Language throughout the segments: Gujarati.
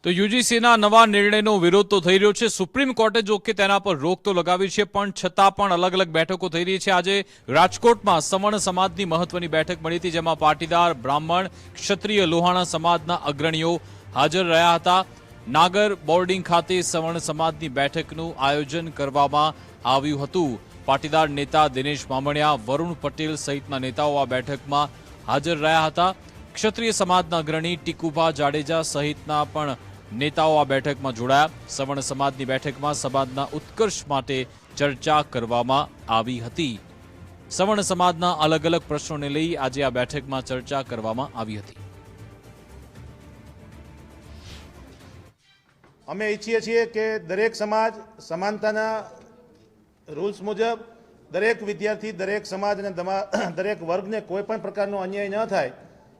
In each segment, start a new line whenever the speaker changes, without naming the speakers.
તો યુજીસીના નવા નિર્ણયનો વિરોધ તો થઈ રહ્યો છે। સુપ્રીમ કોર્ટે જો કે તેના પર રોક તો લગાવી છે, પણ છતાં પણ અલગ અલગ બેઠકો થઈ રહી છે। આજે રાજકોટમાં સવર્ણ સમાજની મહત્વની બેઠક મળી હતી, જેમાં પાટીદાર, બ્રાહ્મણ, ક્ષત્રિય, લોહાણા સમાજના અગ્રણીઓ હાજર રહ્યા હતા। નાગર બોર્ડિંગ ખાતે સવર્ણ સમાજની બેઠકનું આયોજન કરવામાં આવ્યું હતું। પાટીદાર નેતા દિનેશ બામણિયા, વરુણ પટેલ સહિતના નેતાઓ આ બેઠકમાં હાજર રહ્યા હતા। ક્ષત્રિય સમાજના અગ્રણી ટીકુભા જાડેજા સહિતના પણ નેતાઓ આ બેઠકમાં જોડાયા। સવર્ણ સમાજની બેઠકમાં સમાજના ઉત્કર્ષ માટે ચર્ચા કરવામાં આવી હતી। સવર્ણ સમાજના અલગ અલગ પ્રશ્નોને લઈ આજે આ બેઠકમાં ચર્ચા કરવામાં આવી હતી।
અમે ઈચ્છીએ છીએ કે દરેક સમાજ સમાનતાના રૂલ્સ મુજબ દરેક વિદ્યાર્થી, દરેક સમાજ અને દરેક વર્ગને કોઈ પણ પ્રકારનો અન્યાય ન થાય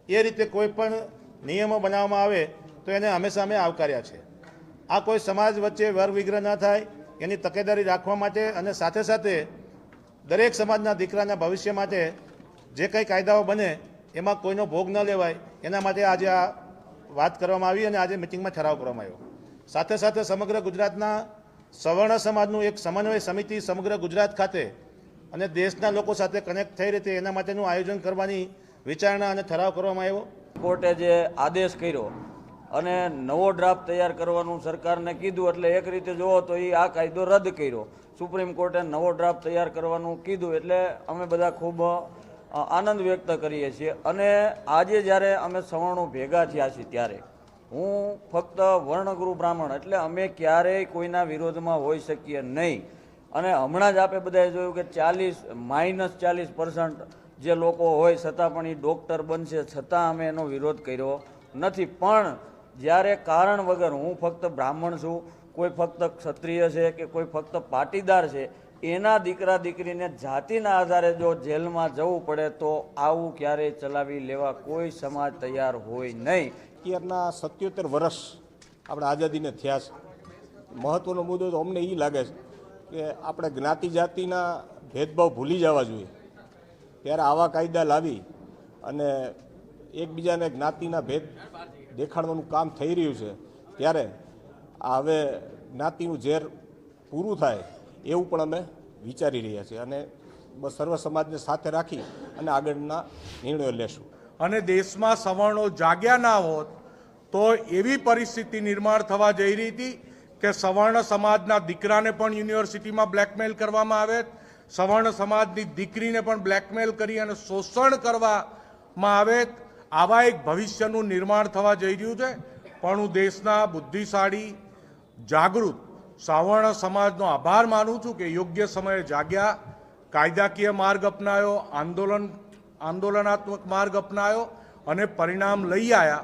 એ રીતે કોઈ પણ નિયમો બનાવવામાં આવે તો એને હંમેશા અમે આવકાર્યા છે। આ કોઈ સમાજ વચ્ચે વર્ગ વિગ્રહ ન થાય એની તકેદારી રાખવા માટે અને સાથે સાથે દરેક સમાજના દીકરાના ભવિષ્ય માટે જે કંઈ કાયદાઓ બને એમાં કોઈનો ભોગ ન લેવાય એના માટે આજે આ વાત કરવામાં આવી અને આજે મિટિંગમાં ઠરાવ કરવામાં આવ્યો। સાથે સાથે સમગ્ર ગુજરાતના સવર્ણ સમાજનું એક સમન્વય સમિતિ સમગ્ર ગુજરાત ખાતે અને દેશના લોકો સાથે કનેક્ટ થઈ રીતે એના માટેનું આયોજન કરવાની વિચારણા અને ઠરાવ કરવામાં આવ્યો।
કોર્ટે જે આદેશ કર્યો અને નવો ડ્રાફ્ટ તૈયાર કરવાનું સરકારને કીધું, એટલે એક રીતે જોવો તો એ આ કાયદો રદ કર્યો। સુપ્રીમ કોર્ટે નવો ડ્રાફ્ટ તૈયાર કરવાનું કીધું, એટલે અમે બધા ખૂબ આનંદ વ્યક્ત કરીએ છીએ। અને આજે જ્યારે અમે સવર્ણો ભેગા થયા છીએ ત્યારે હું ફક્ત વર્ણગુરુ બ્રાહ્મણ, એટલે અમે ક્યારેય કોઈના વિરોધમાં હોઈ શકીએ નહીં। અને હમણાં જ આપણે બધાએ જોયું કે -40% જે લોકો હોય છતાં પણ એ ડૉક્ટર બનશે, છતાં અમે એનો વિરોધ કર્યો નથી। પણ જ્યારે કારણ વગર હું ફક્ત બ્રાહ્મણ છું, કોઈ ફક્ત ક્ષત્રિય છે કે કોઈ ફક્ત પાટીદાર છે, એના દીકરા દીકરીને જાતિના આધારે જો જેલમાં જવું પડે તો આવું ક્યારેય ચલાવી લેવા કોઈ સમાજ તૈયાર હોય નહીં।
અત્યારના 77 વર્ષ આપણે આઝાદીને થયા છે। મહત્ત્વનો મુદ્દો તો અમને એ લાગે છે કે આપણે જ્ઞાતિ જાતિના ભેદભાવ ભૂલી જવા જોઈએ। ત્યારે આવા કાયદા લાવી અને એકબીજાને જ્ઞાતિના ભેદ દેખાડવાનું કામ થઈ રહ્યું છે, ત્યારે હવે જ્ઞાતિનું ઝેર પૂરું થાય એવું પણ અમે વિચારી રહ્યા છીએ અને સર્વ સમાજને સાથે રાખી અને આગળના નિર્ણયો લેશું।
અને દેશમાં સવર્ણો જાગ્યા ના હોત તો એવી પરિસ્થિતિ નિર્માણ થવા જઈ રહી હતી કે સવર્ણ સમાજના દીકરાને પણ યુનિવર્સિટીમાં બ્લેકમેલ કરવામાં આવે, સવર્ણ સમાજની દીકરીને પણ બ્લેકમેલ કરી અને શોષણ કરવામાં આવે। આવા એક ભવિષ્યનું નિર્માણ થવા જઈ રહ્યું છે। પણ હું દેશના બુદ્ધિશાળી, જાગૃત સવર્ણ સમાજનો આભાર માનું છું કે યોગ્ય સમયે જાગ્યા, કાયદાકીય માર્ગ અપનાવ્યો, આંદોલનાત્મક માર્ગ અપનાવ્યો અને પરિણામ લઈ આવ્યા।